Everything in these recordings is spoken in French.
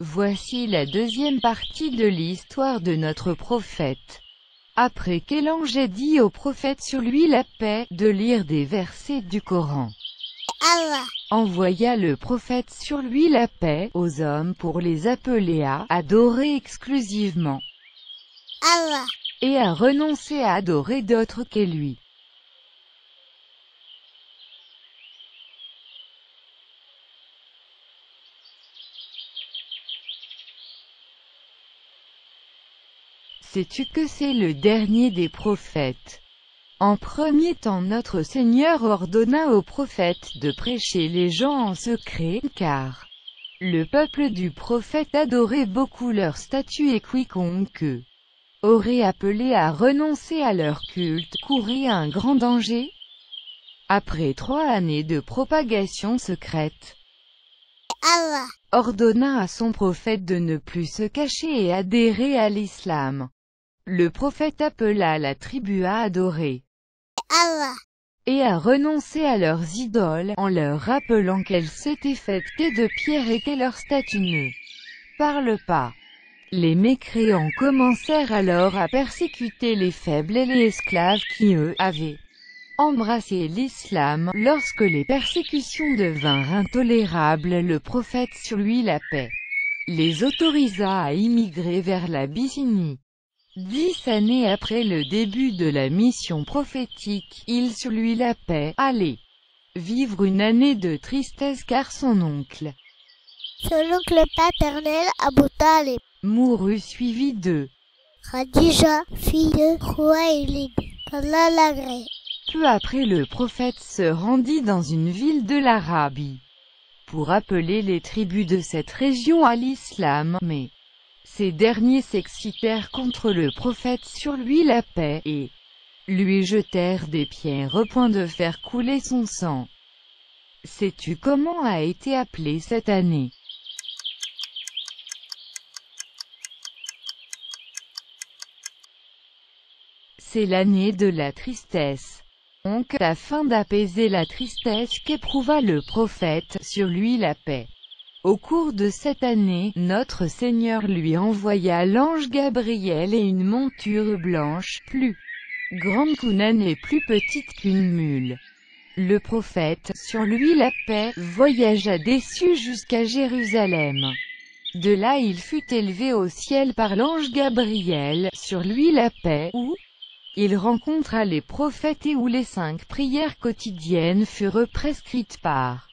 Voici la deuxième partie de l'histoire de notre prophète. Après quel ange ait dit au prophète sur lui la paix, de lire des versets du Coran. Allah Envoya le prophète sur lui la paix, aux hommes pour les appeler à adorer exclusivement, Allah et à renoncer à adorer d'autres que lui. Sais-tu que c'est le dernier des prophètes? En premier temps, notre Seigneur ordonna aux prophètes de prêcher les gens en secret, car le peuple du prophète adorait beaucoup leur statue et quiconque aurait appelé à renoncer à leur culte courait un grand danger. Après 3 années de propagation secrète, Allah ordonna à son prophète de ne plus se cacher et adhérer à l'islam. Le prophète appela la tribu à adorer Allah et à renoncer à leurs idoles, en leur rappelant qu'elles s'étaient faites que de pierre et que leur statue ne parle pas. Les mécréants commencèrent alors à persécuter les faibles et les esclaves qui, eux, avaient embrassé l'islam. Lorsque les persécutions devinrent intolérables, le prophète, sur lui la paix, les autorisa à immigrer vers l'Abyssinie. 10 années après le début de la mission prophétique, il, sur lui la paix, allait vivre une année de tristesse car son oncle, paternel Abu Talib, mourut suivi de Khadija, fille de Khuwaylid, qu'Allah l'agrée. Peu après, le prophète se rendit dans une ville de l'Arabie pour appeler les tribus de cette région à l'islam, mais ces derniers s'excitèrent contre le prophète, sur lui la paix, et lui jetèrent des pierres au point de faire couler son sang. Sais-tu comment a été appelée cette année? C'est l'année de la tristesse. Donc, afin d'apaiser la tristesse qu'éprouva le prophète, sur lui la paix, au cours de cette année, notre Seigneur lui envoya l'ange Gabriel et une monture blanche, plus grande qu'une âne et plus petite qu'une mule. Le prophète, sur lui la paix, voyagea déçu jusqu'à Jérusalem. De là il fut élevé au ciel par l'ange Gabriel, sur lui la paix, où il rencontra les prophètes et où les 5 prières quotidiennes furent prescrites par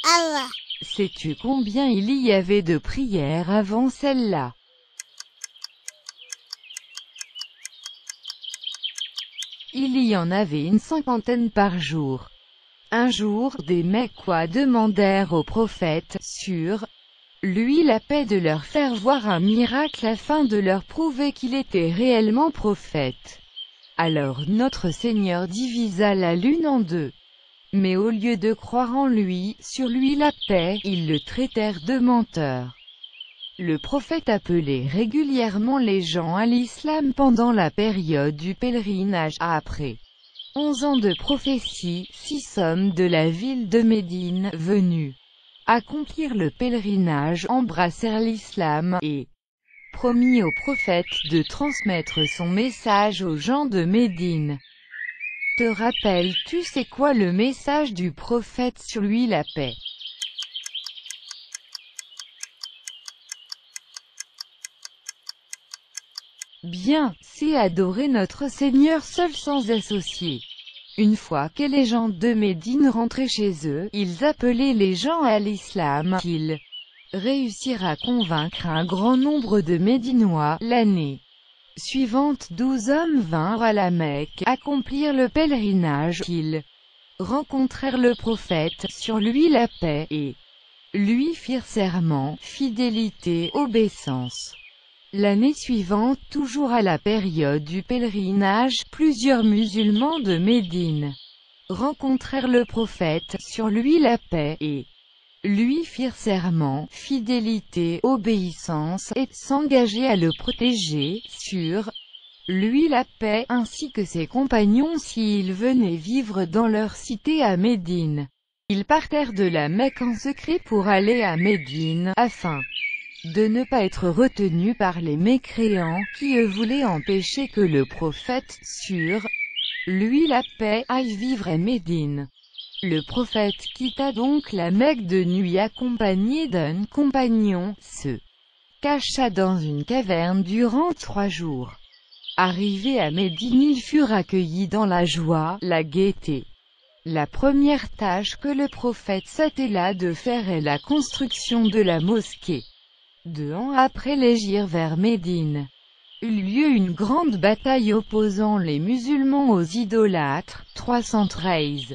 Allah. Sais-tu combien il y avait de prières avant celle-là? Il y en avait une 50aine par jour. Un jour, des Mecquois demandèrent au prophète, sur lui la paix, de leur faire voir un miracle afin de leur prouver qu'il était réellement prophète. Alors notre Seigneur divisa la lune en 2. Mais au lieu de croire en lui, sur lui la paix, ils le traitèrent de menteur. Le prophète appelait régulièrement les gens à l'islam pendant la période du pèlerinage. Après 11 ans de prophétie, 6 hommes de la ville de Médine, venus accomplir le pèlerinage, embrassèrent l'islam, et promit au prophète de transmettre son message aux gens de Médine. Te rappelles-tu c'est quoi le message du prophète, sur lui la paix? Bien, c'est adorer notre Seigneur seul sans associé. Une fois que les gens de Médine rentraient chez eux, ils appelaient les gens à l'islam, qu'ils réussirent à convaincre un grand nombre de Médinois. L'année suivante, 12 hommes vinrent à la Mecque, accomplir le pèlerinage, qu'ils rencontrèrent le prophète, sur lui la paix, et lui firent serment, fidélité, obéissance. L'année suivante, toujours à la période du pèlerinage, plusieurs musulmans de Médine rencontrèrent le prophète, sur lui la paix, et lui firent serment, fidélité, obéissance, et s'engager à le protéger, sur lui la paix, ainsi que ses compagnons s'ils venaient vivre dans leur cité à Médine. Ils partèrent de la Mecque en secret pour aller à Médine, afin de ne pas être retenu par les mécréants, qui eux voulaient empêcher que le prophète, sur lui la paix, aille vivre à Médine. Le prophète quitta donc la Mecque de nuit accompagné d'un compagnon, se cacha dans une caverne durant 3 jours. Arrivé à Médine, ils furent accueillis dans la joie, la gaieté. La première tâche que le prophète s'attela de faire est la construction de la mosquée. 2 ans après l'hégire vers Médine, eut lieu une grande bataille opposant les musulmans aux idolâtres. 313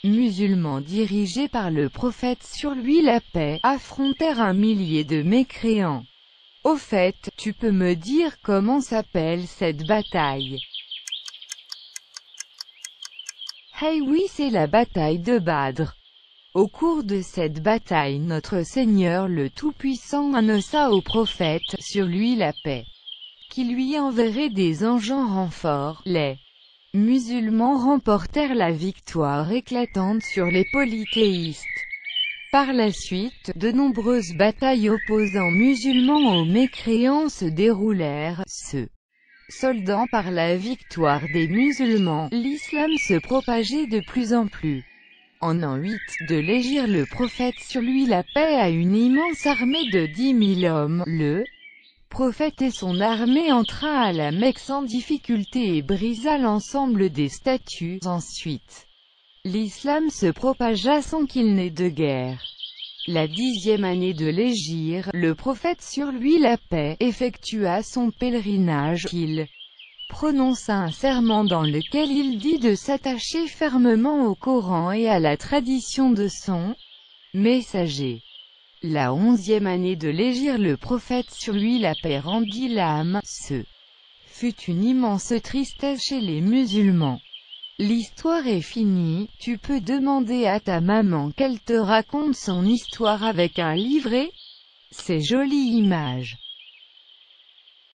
musulmans dirigés par le prophète sur lui la paix, affrontèrent 1 millier de mécréants. Au fait, tu peux me dire comment s'appelle cette bataille? Eh oui, c'est la bataille de Badr. Au cours de cette bataille, notre Seigneur le Tout-Puissant annonça au prophète, sur lui la paix, qui lui enverrait des anges en renfort. Les musulmans remportèrent la victoire éclatante sur les polythéistes. Par la suite, de nombreuses batailles opposant musulmans aux mécréants se déroulèrent, se soldant par la victoire des musulmans. L'islam se propageait de plus en plus. En l'an 8 de l'hégire, le prophète sur lui la paix a une immense armée de 10 000 hommes. Le prophète et son armée entra à la Mecque sans difficulté et brisa l'ensemble des statues. Ensuite, l'islam se propagea sans qu'il n'ait de guerre. La 10e année de l'hégire, le prophète sur lui la paix effectua son pèlerinage. Il prononça un serment dans lequel il dit de s'attacher fermement au Coran et à la tradition de son messager. La 11e année de l'hégire, le prophète sur lui la paix rendit l'âme. Ce fut une immense tristesse chez les musulmans. L'histoire est finie, tu peux demander à ta maman qu'elle te raconte son histoire avec un livret. C'est jolie image.